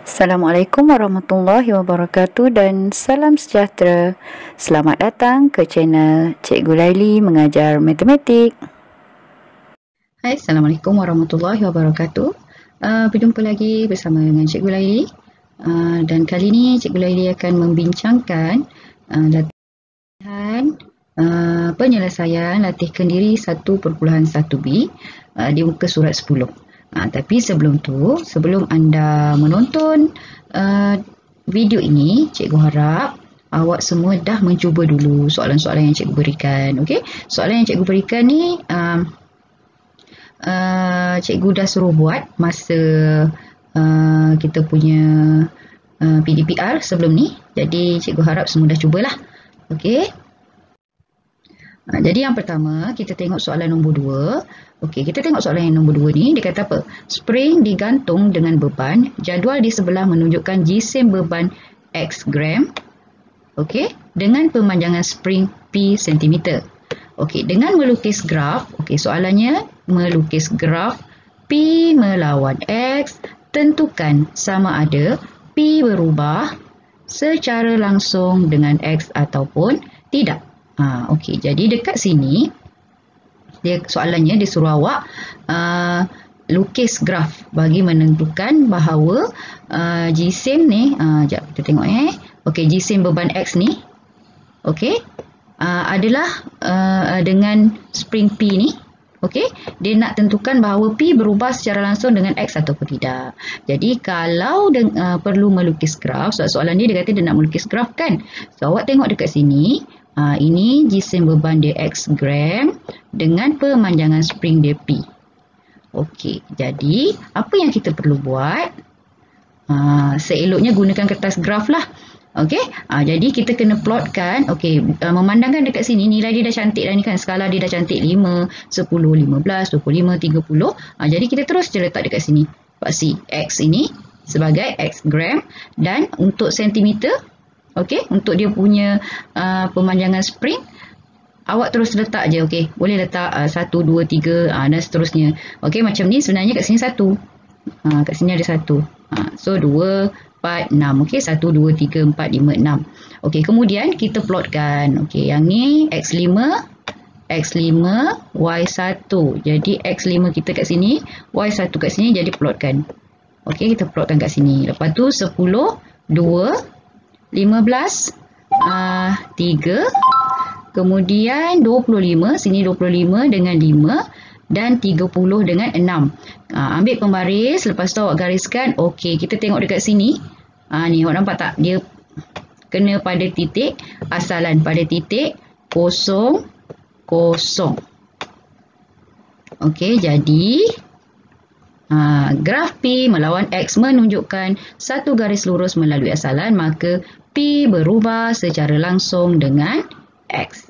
Assalamualaikum warahmatullahi wabarakatuh dan salam sejahtera. Selamat datang ke channel Cikgu Laili Mengajar Matematik. Hai, Assalamualaikum warahmatullahi wabarakatuh. Berjumpa lagi bersama dengan Cikgu Laili. Dan kali ini Cikgu Laili akan membincangkan latihan penyelesaian latihkan diri 1.1b di muka surat 10. Tapi sebelum anda menonton video ini, cikgu harap awak semua dah mencuba dulu soalan-soalan yang cikgu berikan. Okey, soalan yang cikgu berikan ni cikgu dah suruh buat masa kita punya PDPR sebelum ni. Jadi cikgu harap semua dah cubalah. Okey. Jadi yang pertama, kita tengok soalan nombor 2. Okey, kita tengok soalan yang nombor 2 ni. Dia kata apa? Spring digantung dengan beban. Jadual di sebelah menunjukkan jisim beban X gram. Okey, dengan pemanjangan spring P cm. Okey, dengan melukis graf. Okey, soalannya melukis graf P melawan X. Tentukan sama ada P berubah secara langsung dengan X ataupun tidak. Okey, jadi dekat sini soalannya dia suruh awak lukis graf bagi menentukan bahawa jisim ni, jap kita tengok okey, jisim beban X ni okey adalah dengan spring P ni. Okey, dia nak tentukan bahawa P berubah secara langsung dengan X ataupun tidak. Jadi kalau perlu melukis graf, soalan dia kata dia nak melukis graf kan. So awak tengok dekat sini. Ini jisim beban dia X gram dengan pemanjangan spring dia P. Okey, jadi apa yang kita perlu buat? Seeloknya gunakan kertas graf lah. Okey, jadi kita kena plotkan. Okey, memandangkan dekat sini nilai dia dah cantik dah ni kan. Skala dia dah cantik 5, 10, 15, 25, 30. Jadi kita terus je letak dekat sini. Paksi X ini sebagai X gram dan untuk sentimeter. Okey, untuk dia punya pemanjangan spring, awak terus letak je. Okey, boleh letak 1, 2, 3 dan seterusnya. Okey, macam ni sebenarnya kat sini 1. Kat sini ada 1. So 2, 4, 6. Okey, 1, 2, 3, 4, 5, 6. Okey, kemudian kita plotkan. Okey, yang ni X5, X5, Y1. Jadi X5 kita kat sini, Y1 kat sini, jadi plotkan. Okey, kita plotkan kat sini. Lepas tu 10, 2, 15, 3, kemudian 25, sini 25 dengan 5 dan 30 dengan 6. Ambil pembaris, lepas tu awak gariskan. Okey, kita tengok dekat sini. Ni awak nampak tak? Dia kena pada titik asalan, pada titik 0, 0. Okey, jadi graf P melawan X menunjukkan satu garis lurus melalui asalan, maka P berubah secara langsung dengan X.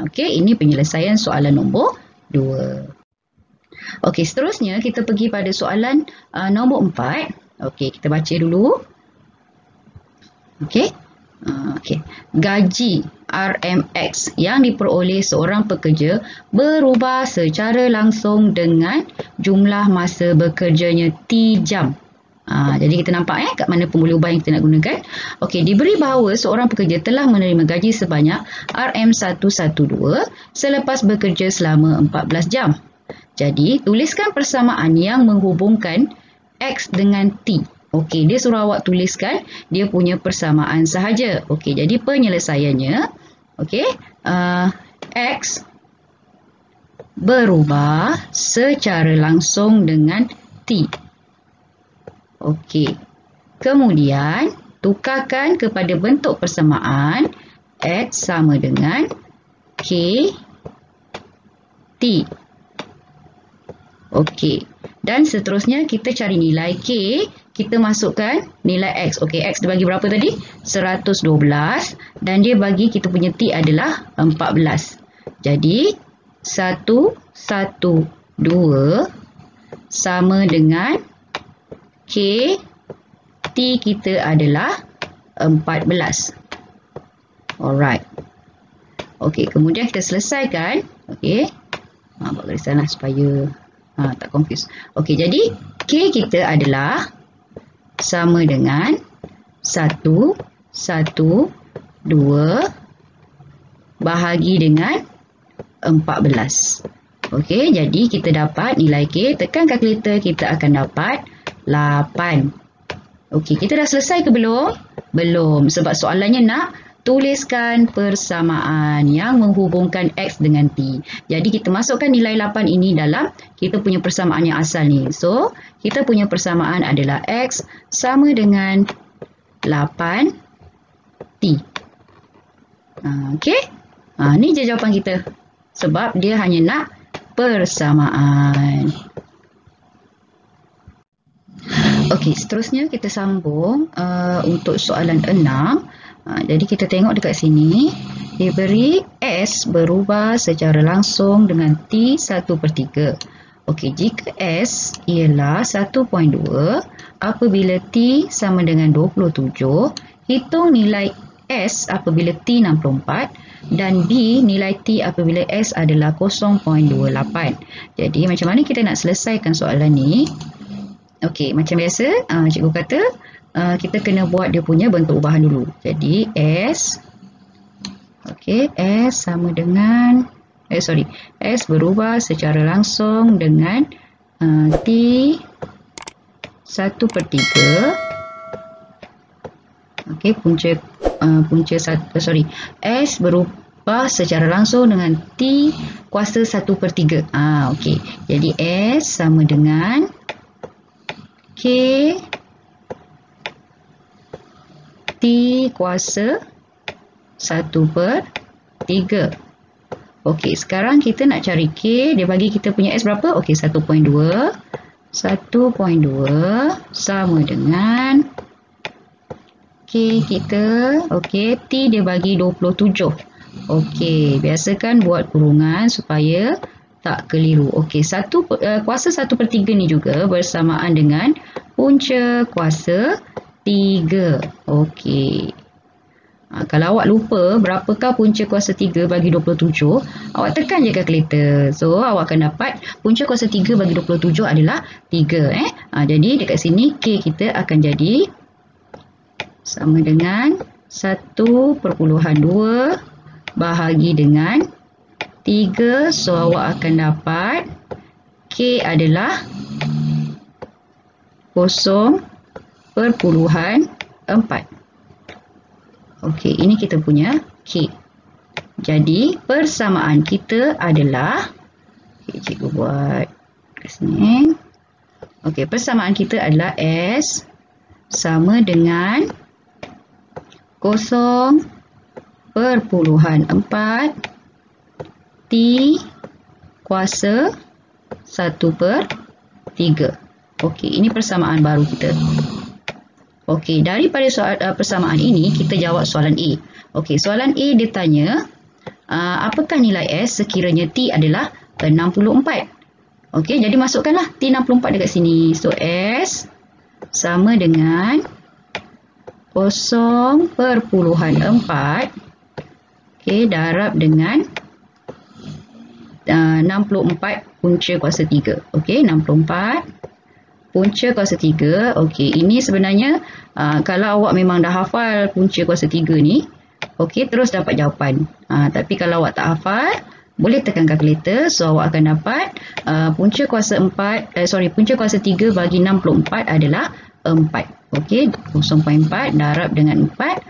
Okey, ini penyelesaian soalan nombor 2. Okey, seterusnya kita pergi pada soalan nombor 4. Okey, kita baca dulu. Okey. Okey. Gaji RMX yang diperoleh seorang pekerja berubah secara langsung dengan jumlah masa bekerjanya T jam. Jadi kita nampak kat mana pembuli ubah yang kita nak gunakan. Okey, diberi bahawa seorang pekerja telah menerima gaji sebanyak RM112 selepas bekerja selama 14 jam. Jadi, tuliskan persamaan yang menghubungkan X dengan T. Okey, dia suruh awak tuliskan dia punya persamaan sahaja. Okey, jadi penyelesaiannya, okey, X berubah secara langsung dengan T. Okey, kemudian tukarkan kepada bentuk persamaan X sama dengan K T. Okey, dan seterusnya kita cari nilai K, kita masukkan nilai X. Okey, X dia bagi berapa tadi? 112 dan dia bagi kita punya T adalah 14. Jadi 112 sama dengan K T kita adalah 14. Alright. Okey, kemudian kita selesaikan. Okey. Buat garisan lah supaya tak confuse. Okey, jadi K kita adalah sama dengan 1, 1, 2 bahagi dengan 14. Okey, jadi kita dapat nilai K. Tekan kalkulator, kita akan dapat 8. Okey, kita dah selesai ke belum? Belum, sebab soalannya nak tuliskan persamaan yang menghubungkan X dengan T. Jadi kita masukkan nilai 8 ini dalam kita punya persamaan yang asal ni. So, kita punya persamaan adalah X sama dengan 8 T. Okey. Ni je jawapan kita. Sebab dia hanya nak persamaan. Okey, seterusnya kita sambung untuk soalan 6. Jadi kita tengok dekat sini. Diberi S berubah secara langsung dengan T 1/3. Okey, jika S ialah 1.2 apabila T sama dengan 27, hitung nilai S apabila T 64 dan B nilai T apabila S adalah 0.28. Jadi macam mana kita nak selesaikan soalan ni? Okey, macam biasa cikgu kata kita kena buat dia punya bentuk ubahan dulu. Jadi S, okey, S sama dengan S berubah secara langsung dengan T 1/3. Okey, S berubah secara langsung dengan T kuasa 1/3. Okey. Jadi S sama dengan K T kuasa 1/3. Okey, sekarang kita nak cari K. Dia bagi kita punya S berapa? Okey, 1.2. 1.2 sama dengan K kita. Okey, T dia bagi 27. Okey, biasakan buat kurungan supaya tak keliru. Okey, kuasa 1/3 ni juga bersamaan dengan punca kuasa 3. Okey. Kalau awak lupa berapakah punca kuasa 3 bagi 27, awak tekan je kalkulator. So, awak akan dapat punca kuasa 3 bagi 27 adalah 3. Jadi, dekat sini K kita akan jadi sama dengan 1/2 bahagi dengan 3. So, awak akan dapat K adalah 0.4. Okey, ini kita punya K. Jadi, persamaan kita adalah, cikgu buat kat sini. Okey, persamaan kita adalah S sama dengan 0.4 T kuasa 1/3. Okey, ini persamaan baru kita. Okey, daripada persamaan ini, kita jawab soalan A. Okey, soalan A dia tanya, apakah nilai S sekiranya T adalah 64? Okey, jadi masukkanlah T 64 dekat sini. So, S sama dengan 0.4. Okey, darab dengan 64 punca kuasa 3. Okey, 64 punca kuasa 3. Okey, ini sebenarnya kalau awak memang dah hafal punca kuasa 3 ni, okey, terus dapat jawapan. Tapi kalau awak tak hafal, boleh tekan kalkulator. So, awak akan dapat punca kuasa 3 bagi 64 adalah 4. Okey, 0.4 darab dengan 4.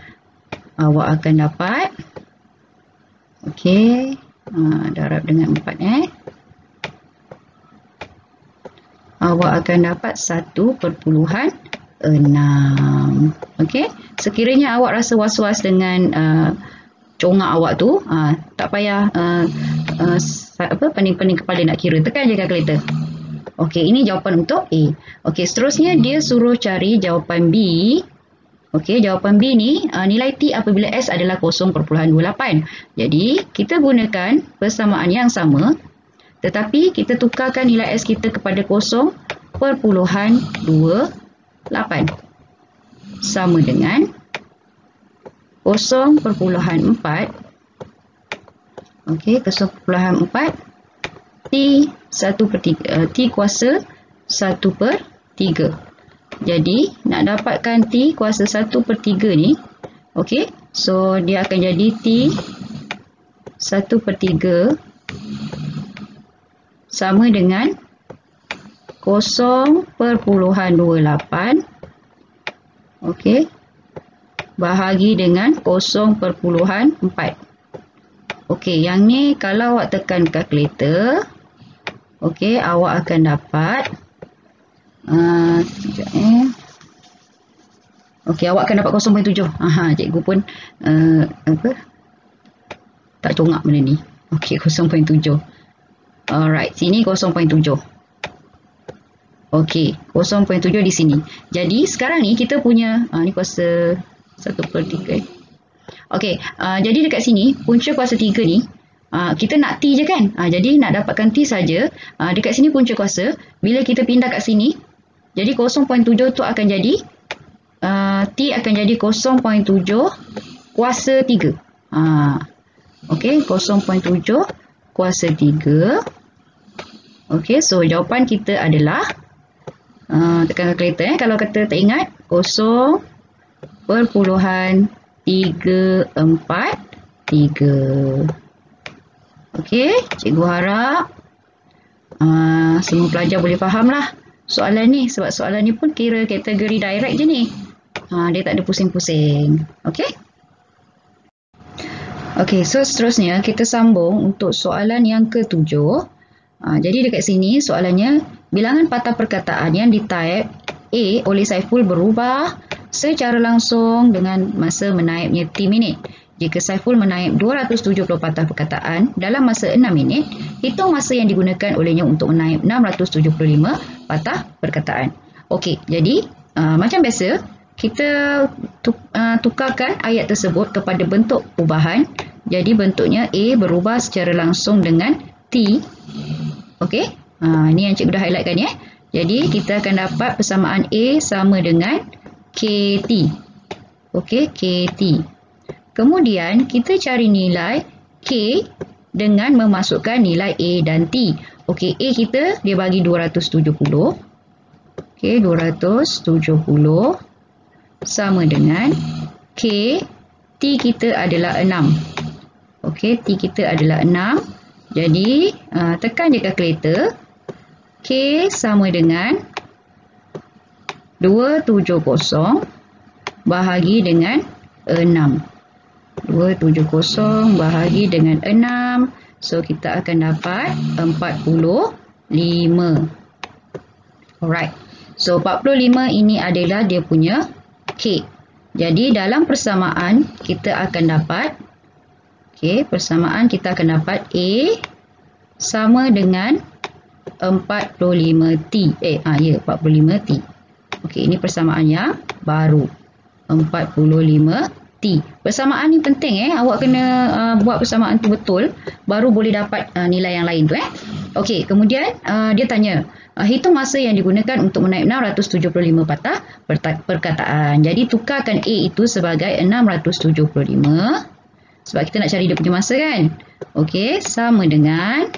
Awak akan dapat, okey, darab dengan 4 awak akan dapat 1/6. Okey, sekiranya awak rasa was-was dengan congak awak tu, tak payah pening-pening kepala nak kira, tekan je kalkulator. Okey, ini jawapan untuk A. Okey, seterusnya dia suruh cari jawapan B. Okey, jawapan B ni nilai T apabila S adalah 0.28. Jadi, kita gunakan persamaan yang sama, tetapi kita tukarkan nilai S kita kepada 0.28 sama dengan 0.4. Okey, 0.4 T 1/3, T kuasa 1/3. Jadi nak dapatkan T kuasa 1/3 ni, okey, so dia akan jadi T 1/3 sama dengan 0.28, okey, bahagi dengan 0.4. Okey, yang ni kalau awak tekan kalkulator, okey, awak akan dapat okey, awak akan dapat 0.7. Cikgu pun tak congak benda ni. Okey, 0.7. Alright, sini 0.7. Okey, 0.7 di sini. Jadi sekarang ni kita punya ni kuasa 1/3. Okey, jadi dekat sini punca kuasa 3 ni kita nak T je kan. Jadi nak dapatkan T saja. Dekat sini punca kuasa. Bila kita pindah kat sini, jadi 0.7 tu akan jadi T akan jadi 0.7 kuasa 3. Okey, 0.7 kuasa 3. Okey, so jawapan kita adalah tekan kalkulator kalau kata tak ingat 0.343. Okey, cikgu harap semua pelajar boleh faham lah soalan ni, sebab soalan ni pun kira kategori direct je ni. Dia tak ada pusing-pusing. Okey. Okey, so seterusnya kita sambung untuk soalan yang ke-7. Jadi dekat sini soalannya, bilangan patah perkataan yang di-type A oleh Saiful berubah secara langsung dengan masa menaipnya T minit. Jika Saiful menaip 270 patah perkataan dalam masa 6 minit, hitung masa yang digunakan olehnya untuk menaip 675 patah perkataan. Okey, jadi macam biasa, kita tukarkan ayat tersebut kepada bentuk ubahan. Jadi bentuknya A berubah secara langsung dengan T. Okey, ni yang cikgu dah highlightkan ya. Jadi kita akan dapat persamaan A sama dengan KT. Okey, KT. Kemudian kita cari nilai K dengan memasukkan nilai A dan T. Okey, A kita dia bagi 270. Okey, 270 sama dengan K, T kita adalah 6. Okey, T kita adalah 6. Jadi, tekan je kalkulator. K sama dengan 270 bahagi dengan 6. 270 bahagi dengan 6. So, kita akan dapat 45. Alright. So, 45 ini adalah dia punya K. Jadi, dalam persamaan kita akan dapat, okey, persamaan kita akan dapat A sama dengan 45T. 45T. Okey, ini persamaan yang baru. 45T. Persamaan ni penting awak kena buat persamaan tu betul baru boleh dapat nilai yang lain tu Okey, kemudian dia tanya hitung masa yang digunakan untuk menaip 675 patah perkataan. Jadi tukarkan A itu sebagai 675 sebab kita nak cari dia punya masa kan. Okey, sama dengan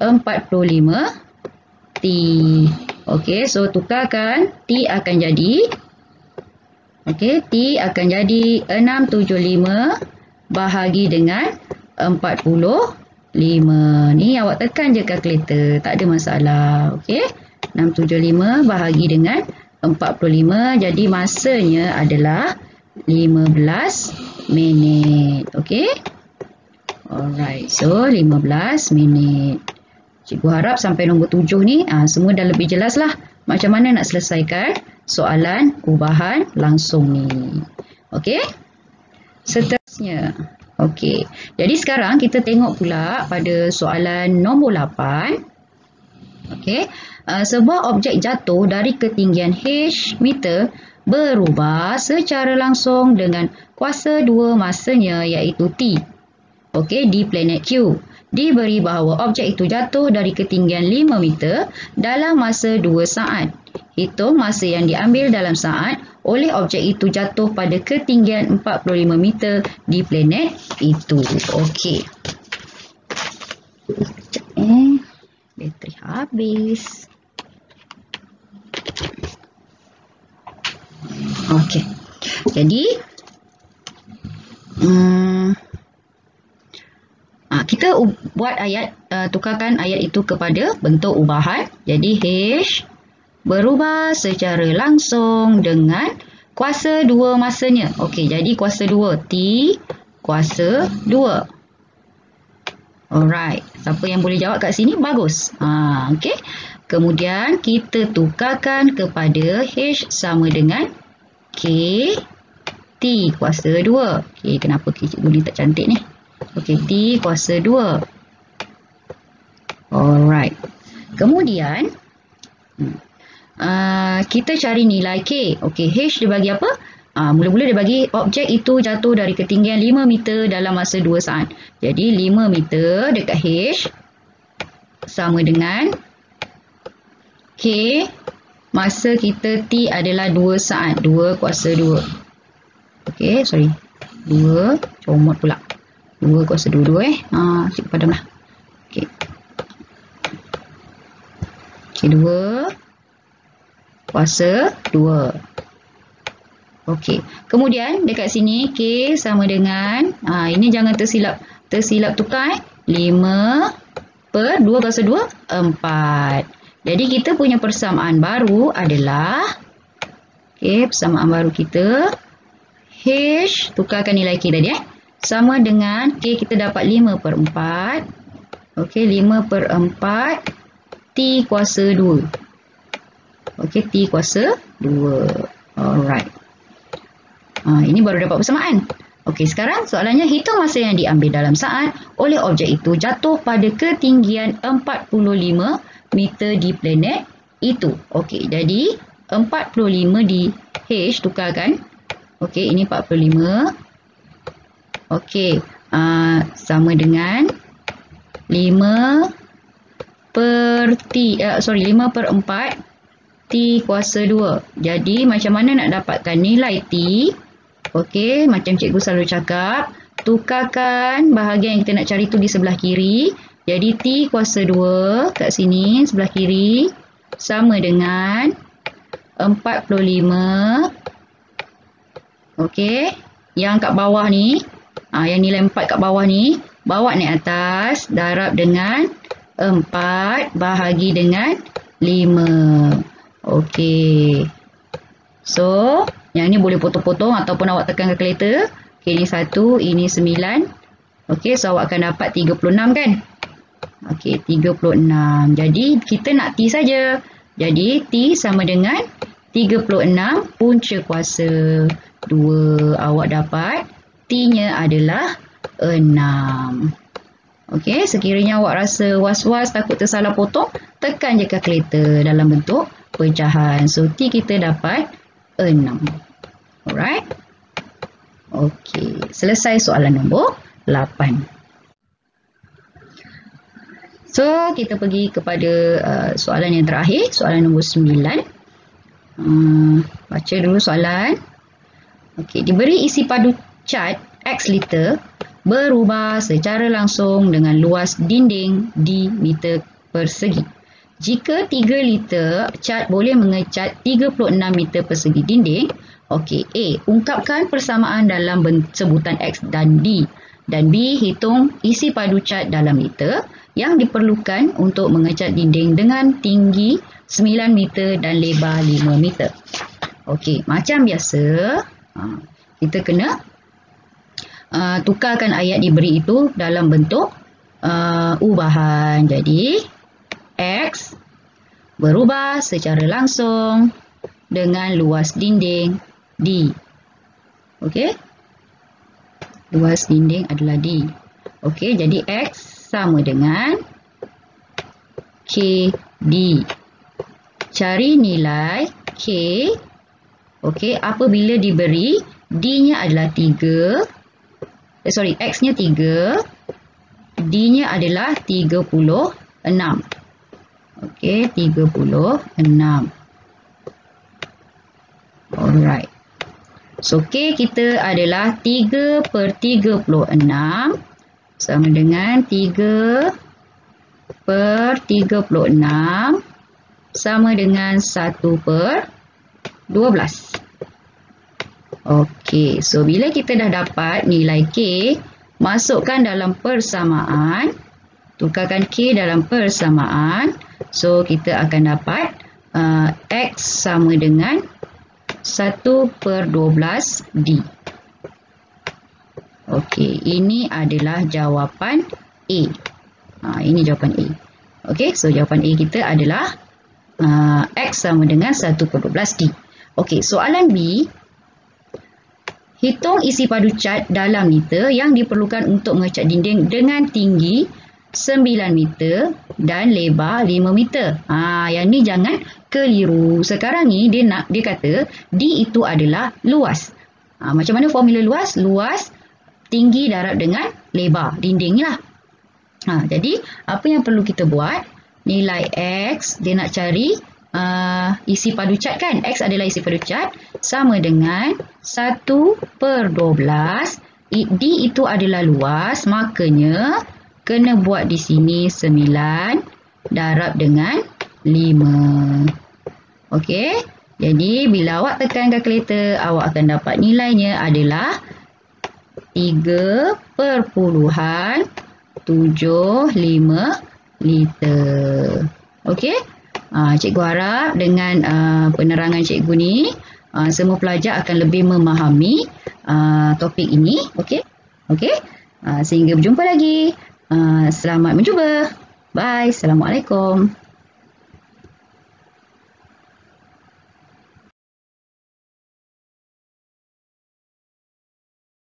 45T. Okey, so tukarkan T akan jadi, okey, T akan jadi 675 bahagi dengan 45. Ni awak tekan je kalkulator, tak ada masalah. Okey, 675 bahagi dengan 45. Jadi masanya adalah 15 minit. Okey. Alright, so 15 minit. Cikgu harap sampai nombor 7 ni semua dah lebih jelas lah macam mana nak selesaikan soalan ubahan langsung ni. Okey. Seterusnya. Okey. Jadi sekarang kita tengok pula pada soalan nombor 8. Okey. Sebuah objek jatuh dari ketinggian h meter berubah secara langsung dengan kuasa 2 masanya iaitu T. Okey, di planet Q. Diberi bahawa objek itu jatuh dari ketinggian 5 meter dalam masa 2 saat. Hitung masa yang diambil dalam saat oleh objek itu jatuh pada ketinggian 45 meter di planet itu. Okey. Bateri habis. Okey. Jadi kita buat ayat, tukarkan ayat itu kepada bentuk ubahan. Jadi H berubah secara langsung dengan kuasa 2 masanya. Okey, jadi kuasa 2 T kuasa 2. Alright, siapa yang boleh jawab kat sini? Bagus. Okey. Kemudian kita tukarkan kepada H sama dengan K T kuasa 2. Okey, kenapa cikgu ni tak cantik ni? Okey, T kuasa 2. Alright. Kemudian kita cari nilai K. Okey, H dia bagi apa? Mula-mula dia bagi objek itu jatuh dari ketinggian 5 meter dalam masa 2 saat. Jadi 5 meter dekat H sama dengan K, masa kita T adalah 2 saat. 2 kuasa 2. Okey, sorry. 2, comot pula. 2 kuasa 2 cikgu padam lah. Okey. Okey, 2 kuasa 2. Okey. Kemudian dekat sini K sama dengan, ini jangan tersilap tukar. 5 per 2 kuasa 2, 4. Jadi kita punya persamaan baru adalah, persamaan baru kita, H, tukarkan nilai K tadi sama dengan K kita dapat 5 per 4. Okey, 5 per 4 T kuasa 2. Okey, T kuasa 2. Alright. Ini baru dapat persamaan. Okey, sekarang soalannya hitung masa yang diambil dalam saat oleh objek itu jatuh pada ketinggian 45 meter di planet itu. Okey, jadi 45 di H tukarkan. Okey, ini 45. Okey, sama dengan 5 per 4 T kuasa 2. Jadi macam mana nak dapatkan nilai T? Okey, macam cikgu selalu cakap, tukarkan bahagian yang kita nak cari tu di sebelah kiri. Jadi T kuasa 2 kat sini sebelah kiri sama dengan 45. Okey, yang kat bawah ni, yang nilai 4 kat bawah ni, bawa naik atas, darab dengan 4 bahagi dengan 5. Okey. So, yang ni boleh potong-potong ataupun awak tekan kalkulator. Okey, ini 1, ini 9. Okey, so awak akan dapat 36 kan? Okey, 36. Jadi, kita nak T saja. Jadi, T sama dengan 36 punca kuasa 2. Awak dapat T-nya adalah 6. Okey, sekiranya awak rasa was-was takut tersalah potong, tekan je kalkulator dalam bentuk pecahan. So, T kita dapat 6. Alright. Okey, selesai soalan nombor 8. So, kita pergi kepada soalan yang terakhir, soalan nombor 9. Baca dulu soalan. Okey, diberi isi padu cat X liter berubah secara langsung dengan luas dinding di meter persegi. Jika 3 liter cat boleh mengecat 36 meter persegi dinding, okey, A, ungkapkan persamaan dalam sebutan X dan D. Dan B, hitung isi padu cat dalam liter yang diperlukan untuk mengecat dinding dengan tinggi 9 meter dan lebar 5 meter. Okey, macam biasa, kita kena tukarkan ayat diberi itu dalam bentuk ubahan. Jadi, X berubah secara langsung dengan luas dinding D. Okey. Luas dinding adalah D. Okey, jadi X sama dengan KD. Cari nilai K. Okey, apabila diberi D-nya adalah 3. X-nya 3. D-nya adalah 36. Okey, 36. Alright. So, K kita adalah 3 per 36 sama dengan 3 per 36 sama dengan 1 per 12. Okey, so bila kita dah dapat nilai K, masukkan dalam persamaan, tukarkan K dalam persamaan, so kita akan dapat X sama dengan 1/12D. Okey, ini adalah jawapan A. Ini jawapan A. Okey, so jawapan A kita adalah X sama dengan 1/12D. Okey, soalan B. Hitung isi padu cat dalam meter yang diperlukan untuk mengecat dinding dengan tinggi 9 meter dan lebar 5 meter. Yang ni jangan keliru. Sekarang ni dia kata D itu adalah luas. Macam mana formula luas? Luas tinggi darab dengan lebar dinding ni lah. Jadi apa yang perlu kita buat? Nilai X, dia nak cari isi padu cat kan? X adalah isi padu cat sama dengan 1/12. D itu adalah luas, makanya kena buat di sini 9 darab dengan 5. Okey, jadi bila awak tekan kalkulator, awak akan dapat nilainya adalah 3.75 liter. Okey, cikgu harap dengan penerangan cikgu ni, semua pelajar akan lebih memahami topik ini. Okey, sehingga berjumpa lagi. Selamat mencuba. Bye. Assalamualaikum.